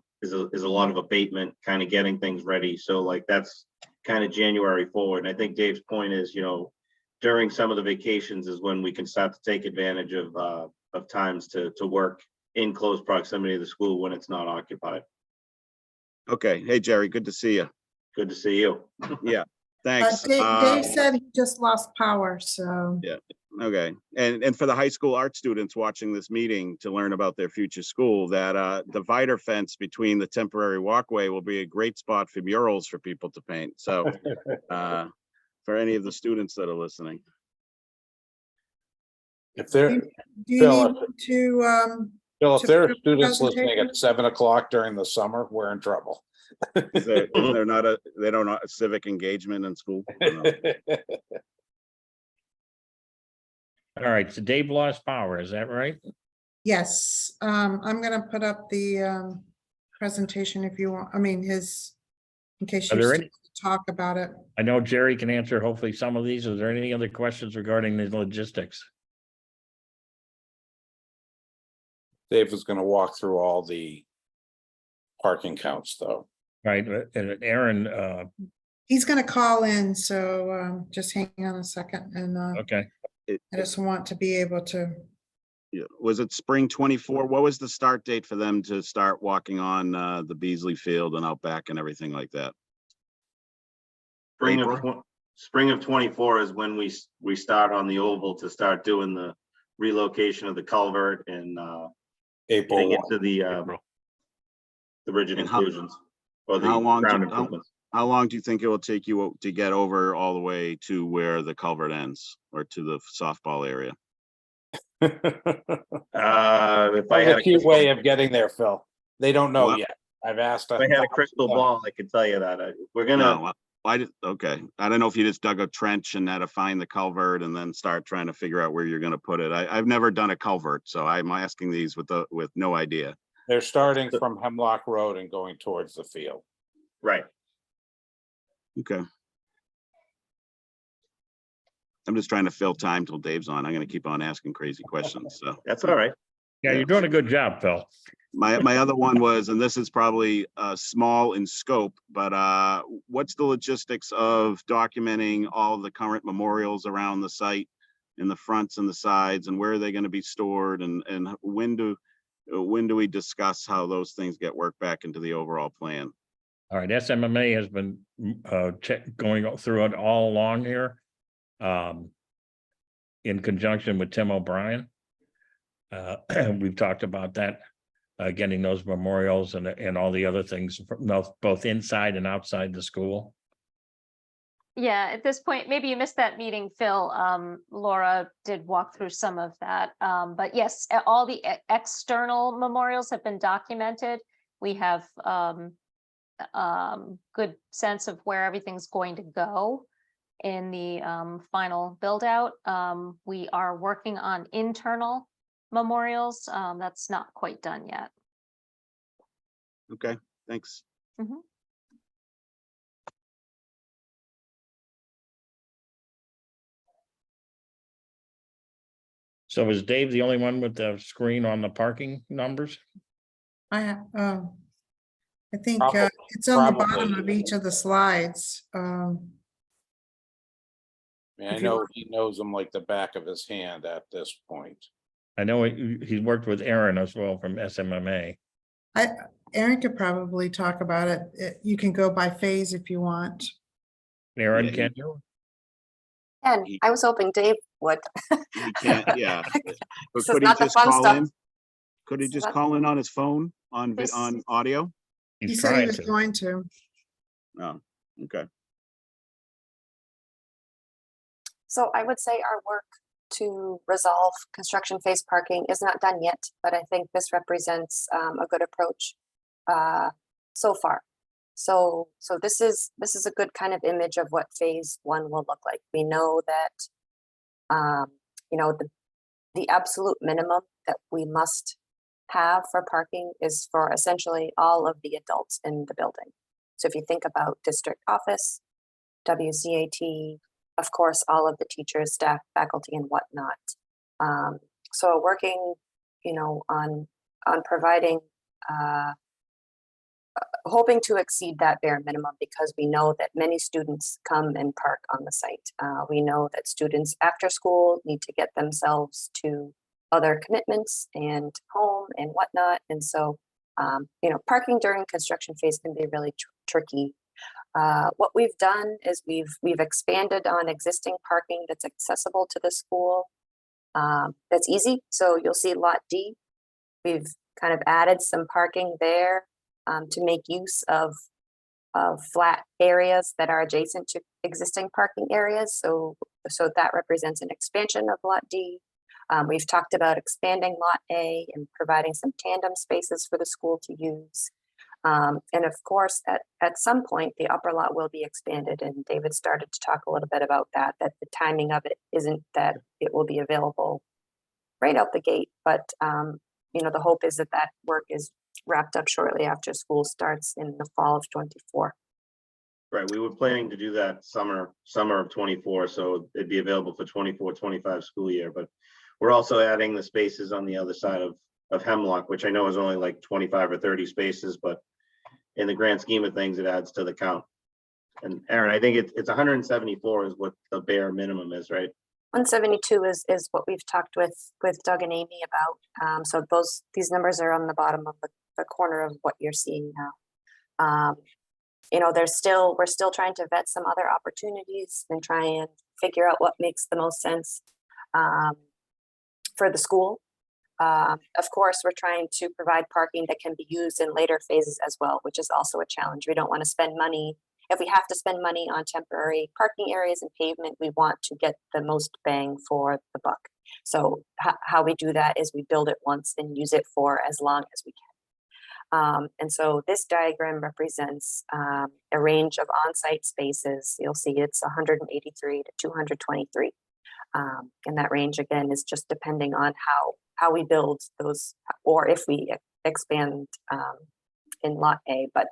lot of abatement, kind of getting things ready. So like that's kind of January forward. And I think Dave's point is, during some of the vacations is when we can start to take advantage of times to work in close proximity to the school when it's not occupied. Okay. Hey, Jerry, good to see you. Good to see you. Yeah, thanks. Dave said he just lost power, so. Yeah. Okay. And for the high school art students watching this meeting to learn about their future school, that divider fence between the temporary walkway will be a great spot for murals for people to paint. So for any of the students that are listening. If they're, Do you Phil, need to, Bill, if to there are prep students listening presentation? at 7 o'clock during the summer, we're in trouble. Is there not they don't know civic engagement in school? All right, so Dave lost power, is that right? yes, I'm gonna put up the presentation if you want, in case Are you there still any- talk about it. I know Jerry can answer hopefully some of these. Is there any other questions regarding the logistics? Dave was going to walk through all the parking counts though. Right, and Aaron, He's gonna call in, so just hang on a second, and okay. I just want to be able to. Yeah. Was it spring 24? What was the start date for them to start walking on the Beasley Field and out back and everything like that? Spring of 24 is when we start on the oval to start doing the relocation of the culvert and April into the rigid And inclusions. Or the how ground improvements. How long do you think it will take you to get over all the way to where the culvert ends or to the softball area? If I That's had a cute way of getting there, Phil. They don't know Well, yet. I've asked. if I had a crystal ball, I could tell you that. We're gonna. No, okay. I don't know if you just dug a trench and had to find the culvert and then start trying to figure out where you're going to put it. I've never done a culvert, so I'm asking these with no idea. They're starting from Hemlock Road and going towards the field. Right. Okay. I'm just trying to fill time till Dave's on. I'm going to keep on asking crazy questions. So that's all right. Yeah, you're doing a good job, Phil. My other one was, and this is probably small in scope, but what's the logistics of documenting all of the current memorials around the site in the fronts and the sides, and where are they going to be stored, and when do we discuss how those things get worked back into the overall plan? All right, SMMA has been going through it all along here. In conjunction with Tim O'Brien. We've talked about that, getting those memorials and all the other things, both inside and outside the school. Yeah, at this point, maybe you missed that meeting, Phil. Laura did walk through some of that. But yes, all the external memorials have been documented. We have good sense of where everything's going to go in the final build out. We are working on internal memorials. That's not quite done yet. Okay, thanks. Mhm. So is Dave the only one with the screen on the parking numbers? I think Probably- it's on the bottom probably. of each of the slides. I mean, I If you know want- he knows them like the back of his hand at this point. I know he's worked with Aaron as well from SMMA. Aaron could probably talk about it. You can go by phase if you want. Aaron, Yeah, can you? And I was hoping Dave would. He can't, yeah. But This is could he not the just fun call stuff. in? Could he This is just not- call in on his phone on This- on audio? He He's said he trying was to. going to. Oh, okay. So I would say our work to resolve construction phase parking is not done yet, but I think this represents a good approach so far. So this is a good kind of image of what phase one will look like. We know that you know, the absolute minimum that we must have for parking is for essentially all of the adults in the building. So if you think about district office, WCAT, of course, all of the teachers, staff, faculty, and whatnot. So working, you know, on providing, hoping to exceed that bare minimum, because we know that many students come and park on the site. We know that students after school need to get themselves to other commitments and home and whatnot. And so, you know, parking during construction phase can be really tricky. What we've done is we've expanded on existing parking that's accessible to the school. That's easy. So you'll see lot D. We've kind of added some parking there to make use of flat areas that are adjacent to existing parking areas. So that represents an expansion of lot D. We've talked about expanding lot A and providing some tandem spaces for the school to use. And of course, at some point, the upper lot will be expanded, and David started to talk a little bit about that the timing of it isn't that it will be available right out the gate, but you know, the hope is that that work is wrapped up shortly after school starts in the fall of 24. Right, we were planning to do that summer of 24, so it'd be available for 24-25 school year, but we're also adding the spaces on the other side of Hemlock, which I know is only like 25 or 30 spaces, but in the grand scheme of things, it adds to the count. And Aaron, I think it's 174 is what the bare minimum is, right? 172 is what we've talked with Doug and Amy about. So these numbers are on the bottom of the corner of what you're seeing now. You know, we're still trying to vet some other opportunities and try and figure out what makes the most sense for the school. Of course, we're trying to provide parking that can be used in later phases as well, which is also a challenge. We don't want to spend money. If we have to spend money on temporary parking areas and pavement, we want to get the most bang for the buck. So how we do that is we build it once and use it for as long as we can. And so this diagram represents a range of on-site spaces. You'll see it's 183 to 223. And that range, again, is just depending on how we build those, or if we expand in lot A. But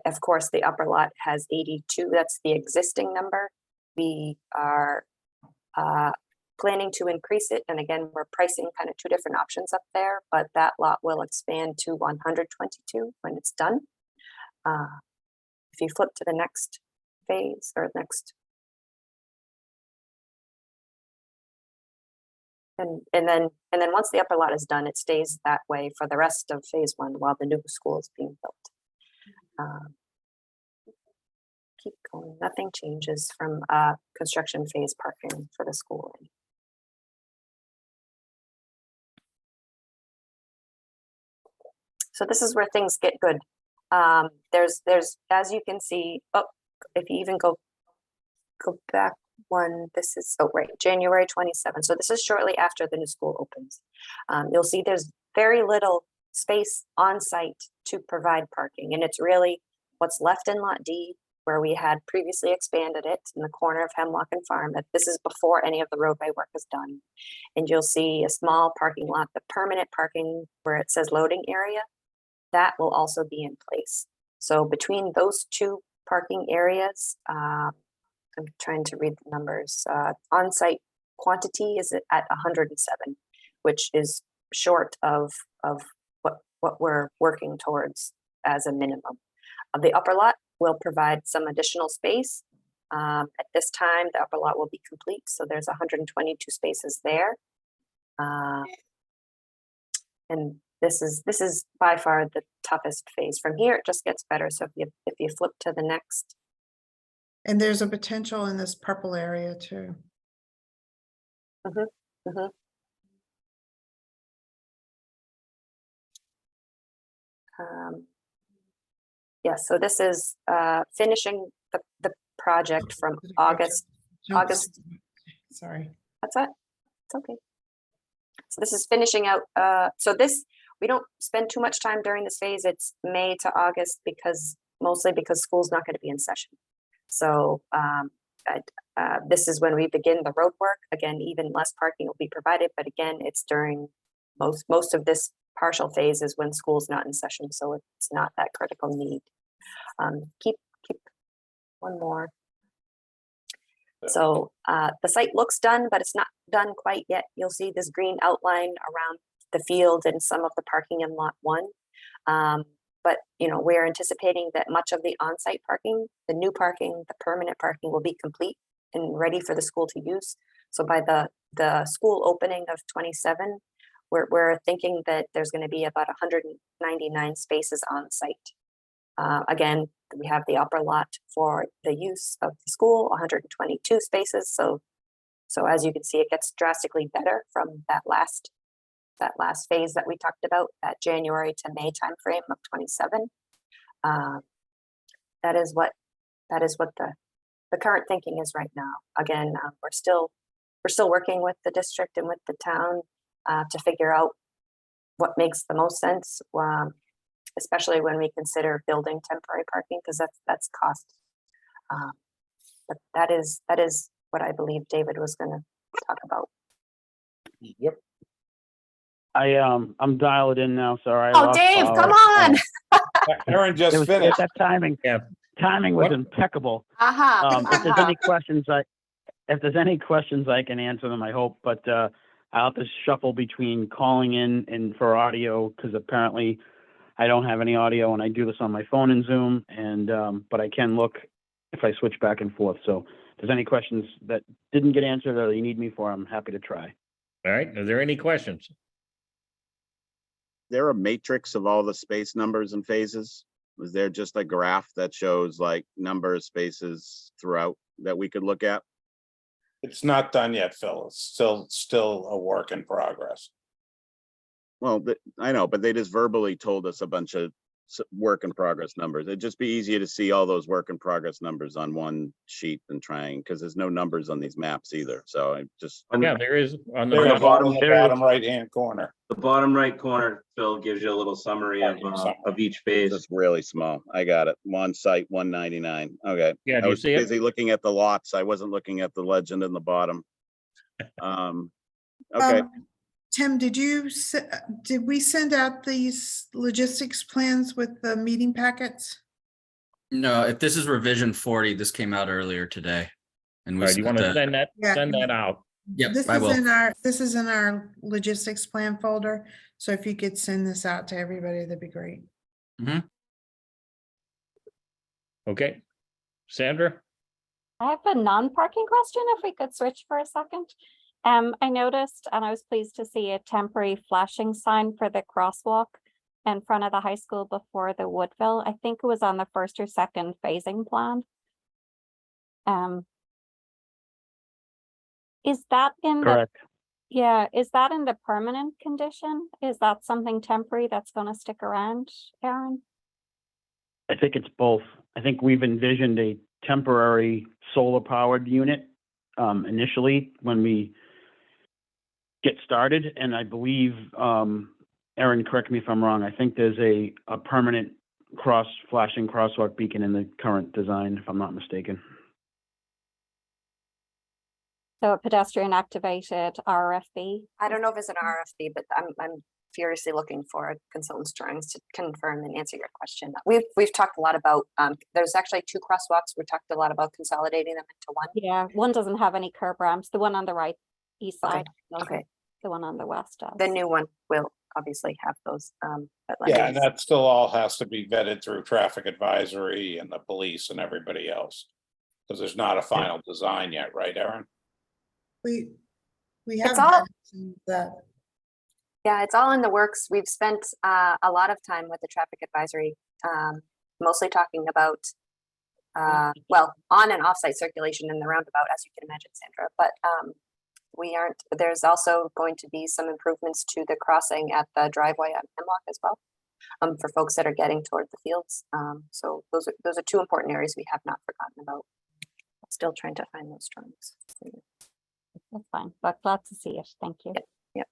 of course, the upper lot has 82. That's the existing number. We are planning to increase it. And again, we're pricing kind of two different options up there, but that lot will expand to 122 when it's done. If you flip to the next phase or next And then once the upper lot is done, it stays that way for the rest of phase 1 while the new school is being built. Keep going, nothing changes from construction phase parking for the school. So this is where things get good. There's, as you can see, oh, if you even go back one, this is, oh, right, January 27. So this is shortly after the new school opens. You'll see there's very little space on site to provide parking. And it's really what's left in Lot D, where we had previously expanded it in the corner of Hemlock and Farm. That this is before any of the roadway work is done. And you'll see a small parking lot, the permanent parking where it says loading area, that will also be in place. So between those two parking areas, I'm trying to read the numbers. On-site quantity is at 107, which is short of what we're working towards as a minimum. The upper lot will provide some additional space. At this time, the upper lot will be complete, so there's 122 spaces there. And this is by far the toughest phase. From here, it just gets better. So if you flip to the next. And there's a potential in this purple area too. Yeah, so this is finishing the project from August. Sorry. That's it. It's okay. So this is finishing out. So this, we don't spend too much time during this phase. It's May to August mostly because school's not going to be in session. So this is when we begin the road work. Again, even less parking will be provided, but again, it's during most of this partial phase is when school's not in session, so it's not that critical need. Keep one more. So the site looks done, but it's not done quite yet. You'll see this green outline around the field and some of the parking in lot 1. But we're anticipating that much of the on-site parking, the new parking, the permanent parking will be complete and ready for the school to use. So by the school opening of 27, we're thinking that there's going to be about 199 spaces on site. Again, we have the upper lot for the use of the school, 122 spaces. So as you can see, it gets drastically better from that last phase that we talked about, that January to May timeframe of 27. That is what the current thinking is right now. Again, we're still working with the district and with the town to figure out what makes the most sense, especially when we consider building temporary parking, because that's cost. But that is what I believe David was going to talk about. Yep. I'm dialed in now. Sorry. Oh, Dave, come on. Aaron just finished. That timing. Yeah. Timing was impeccable. If there's any questions, if there's any questions, I can answer them, I hope. But I'll have to shuffle between calling in and for audio because apparently I don't have any audio and I do this on my phone in Zoom. And but I can look if I switch back and forth. So if there's any questions that didn't get answered or you need me for, I'm happy to try. All right. Are there any questions? There a matrix of all the space numbers and phases? Was there just a graph that shows like number of spaces throughout that we could look at? It's not done yet, Phil. It's still a work in progress. Well, I know, but they just verbally told us a bunch of work in progress numbers. It'd just be easier to see all those work in progress numbers on one sheet than trying, because there's no numbers on these maps either. So I just. Yeah, there is on the There's bottom. on the bottom right-hand corner. The bottom right corner, Phil, gives you a little summary of each phase. It's really small. I got it. One site, 199. Okay. Yeah, do I you was see it? busy looking at the lots. I wasn't looking at the legend in the bottom. Okay. Tim, did we send out these logistics plans with the meeting packets? No, if this is revision 40, this came out earlier today. And we All right, you want to send that out? Yep, This I is will. this is in our logistics plan folder. So if you could send this out to everybody, that'd be great. Okay. Sandra? I have a non-parking question, if we could switch for a second. I noticed, and I was pleased to see a temporary flashing sign for the crosswalk in front of the high school before the Woodville. I think it was on the first or second phasing plan. Is that in the, Correct. yeah, is that in the permanent condition? Is that something temporary that's gonna stick around, Aaron? I think it's both. I think we've envisioned a temporary solar powered unit initially when we get started. And I believe, Aaron, correct me if I'm wrong, I think there's a permanent flashing crosswalk beacon in the current design, if I'm not mistaken. So a pedestrian activated RFB? I don't know if it's an RFB, but I'm furiously looking for consultant's drawings to confirm and answer your question. We've talked a lot about, there's actually 2 crosswalks. We talked a lot about consolidating them into one. Yeah, one doesn't have any curb ramps. The one on the right east Okay. side. doesn't. Okay. The one on the west does. The new one will obviously have those. But let Yeah, me- and that still all has to be vetted through traffic advisory and the police and everybody else. Because there's not a final design yet, right, Aaron? We It's have all- that. Yeah, it's all in the works. We've spent a lot of time with the traffic advisory, mostly talking about, well, on and off-site circulation in the roundabout, as you can imagine, Sandra. But there's also going to be some improvements to the crossing at the driveway at Hemlock as well, for folks that are getting toward the fields. So those are 2 important areas we have not forgotten about. Still trying to find those drawings. That's fine, but glad to see it. Thank you. Yep.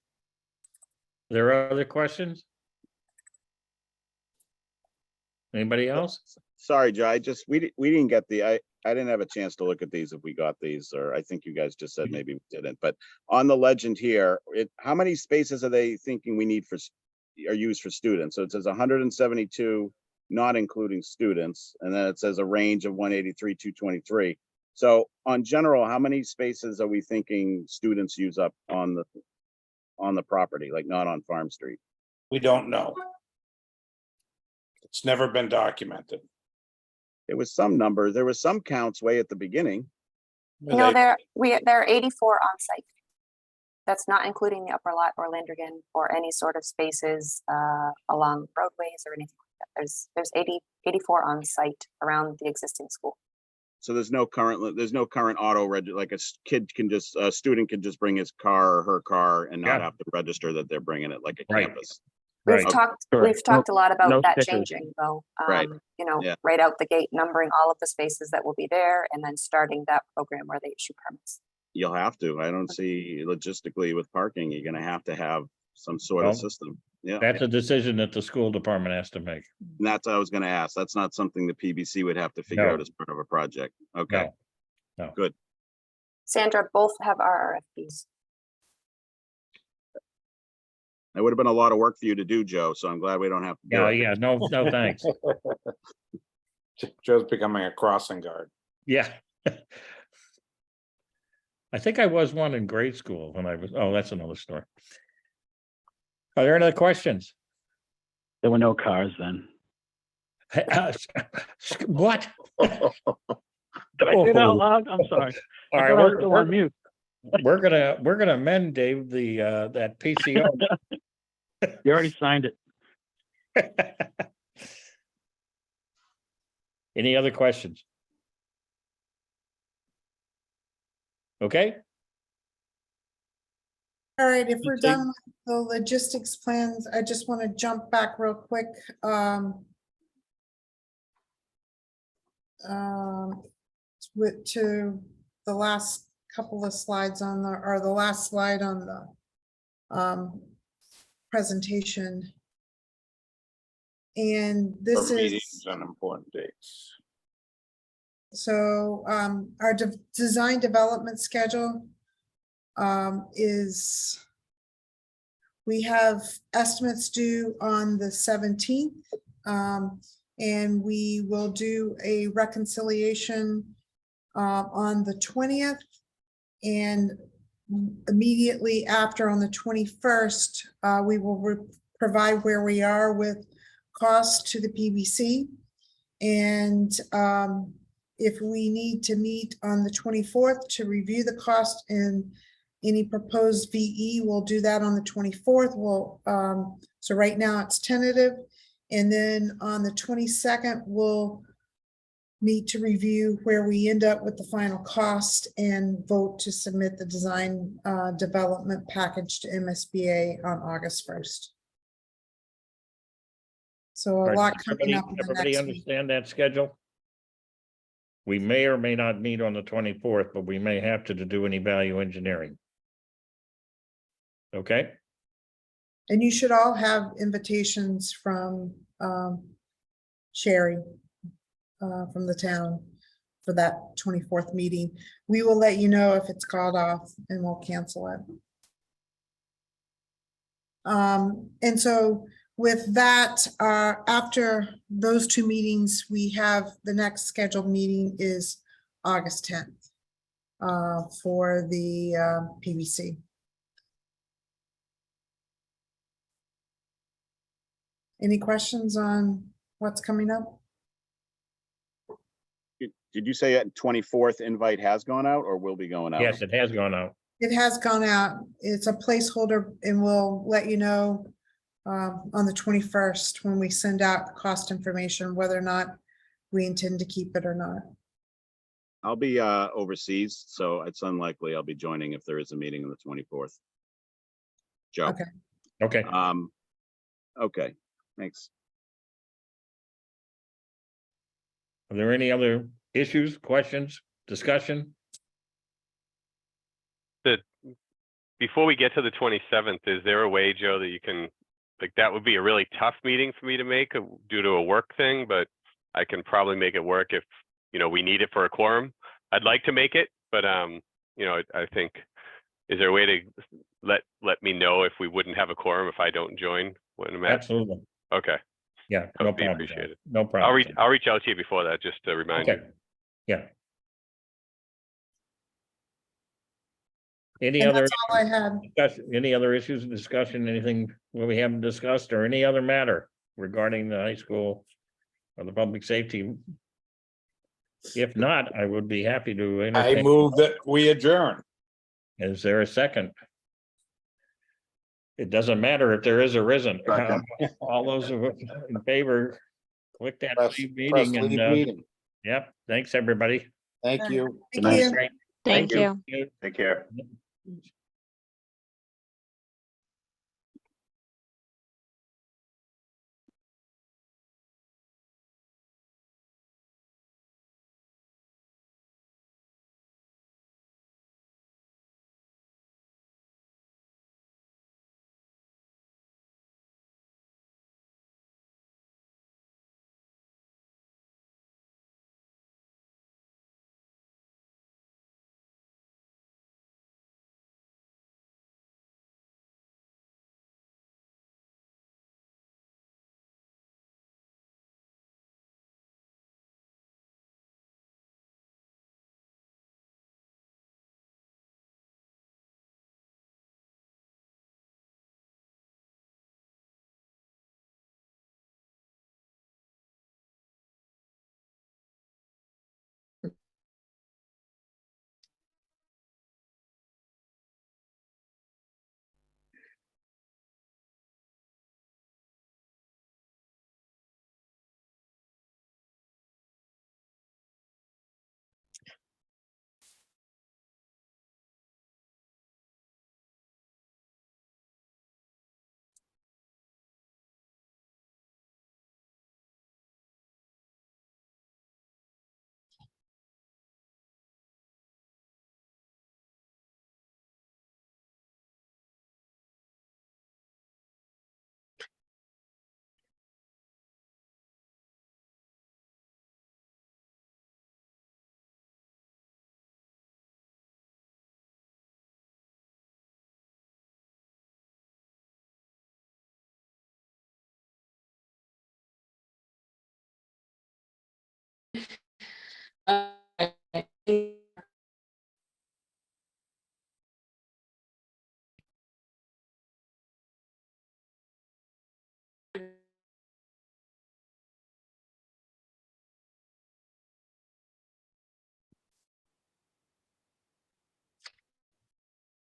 There are other questions? Anybody else? Sorry, Joe, we didn't get I didn't have a chance to look at these if we got these, or I think you guys just said maybe we didn't, but on the legend here, how many spaces are they thinking we need are used for students? So it says 172, not including students, and then it says a range of 183, 223. So on general, how many spaces are we thinking students use up on the property, like not on Farm Street? We don't know. It's never been documented. It was some number. There was some counts way at the beginning. No, there are 84 on site. That's not including the upper lot or Landrigan or any sort of spaces along roadways or anything like that. There's 84 on site around the existing school. So there's no current auto like a student can just bring his car or her car and not have to register that they're bringing it like a campus. We've talked a lot about that stickers. changing though. Right. Right out the gate, numbering all of the spaces that will be there and then starting that program where they issue permits. You'll have to. I don't see logistically with parking, you're gonna have to have some sort of system. Yeah. That's a decision that the school department has to make. And that's what I was gonna ask. That's not something the PBC would have to figure No. out as part of a project. Okay. No. Good. Sandra, both have RFPs. That would have been a lot of work for you to do, Joe, so I'm glad we don't have to do Yeah, it. yeah, no, thanks. Joe's becoming a crossing guard. Yeah. I think I was one in grade school when that's another story. Are there any other questions? There were no cars then. What? Did I say that out loud? I'm sorry. All I right, thought I was still on mute. we're gonna amend, Dave, that PCO. You already signed it. Any other questions? Okay, All right, if we're done with the logistics plans, I just want to jump back real quick. To the last couple of slides or the last slide on the presentation. And this For is. meetings on important dates. So our design development schedule is, we have estimates due on the 17th, and we will do a reconciliation on the 20th, and immediately after on the 21st, we will provide where we are with costs to the PBC. And if we need to meet on the 24th to review the cost and Any proposed VE, we'll do that on the 24th. So right now it's tentative. And then on the 22nd, we'll meet to review where we end up with the final cost and vote to submit the design development package to MSBA on August 1st. So a Right, lot coming everybody, up in the everybody next week. understand that schedule? We may or may not meet on the 24th, but we may have to do any value engineering. Okay, And you should all have invitations from Sherry from the town for that 24th meeting. We will let you know if it's called off and we'll cancel it. And so with that, after those two meetings, we have the next scheduled meeting is August 10th for the PVC. Any questions on what's coming up? Did you say at 24th invite has gone out or will be going out? yes, it has gone out. It has gone out. It's a placeholder and we'll let you know on the 21st when we send out cost information, whether or not we intend to keep it or not. I'll be overseas, so it's unlikely I'll be joining if there is a meeting on the 24th. Joe. Okay. Okay, Okay, thanks. are there any other issues, questions, discussion? Before we get to the 27th, is there a way, Joe, that you can, like, that would be a really tough meeting for me to make due to a work thing, but I can probably make it work if, we need it for a quorum. I'd like to make it, but, I think, is there a way to let me know if we wouldn't have a quorum if I don't join when I'm at? Absolutely, Okay, yeah, that no would be problem, John. appreciated. No problem. I'll reach out to you before that, just to remind you. Okay, yeah. Any And other, that's all I had. any other issues in discussion, anything where we haven't discussed, or any other matter regarding the high school or the public safety? If not, I would be happy to I entertain. move that we adjourn. Is there a second? It doesn't matter if there is or isn't. Second. All those in favor, click that Press leave press meeting leave and, meeting. yep, thanks, everybody. Thank you. Thank Good night. you. Great. Thank you. Take care.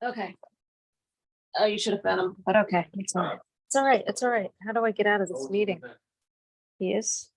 Okay. Oh, you should have found him, but okay, it's all right. It's all right. It's all right. How do I get out of this meeting? He is.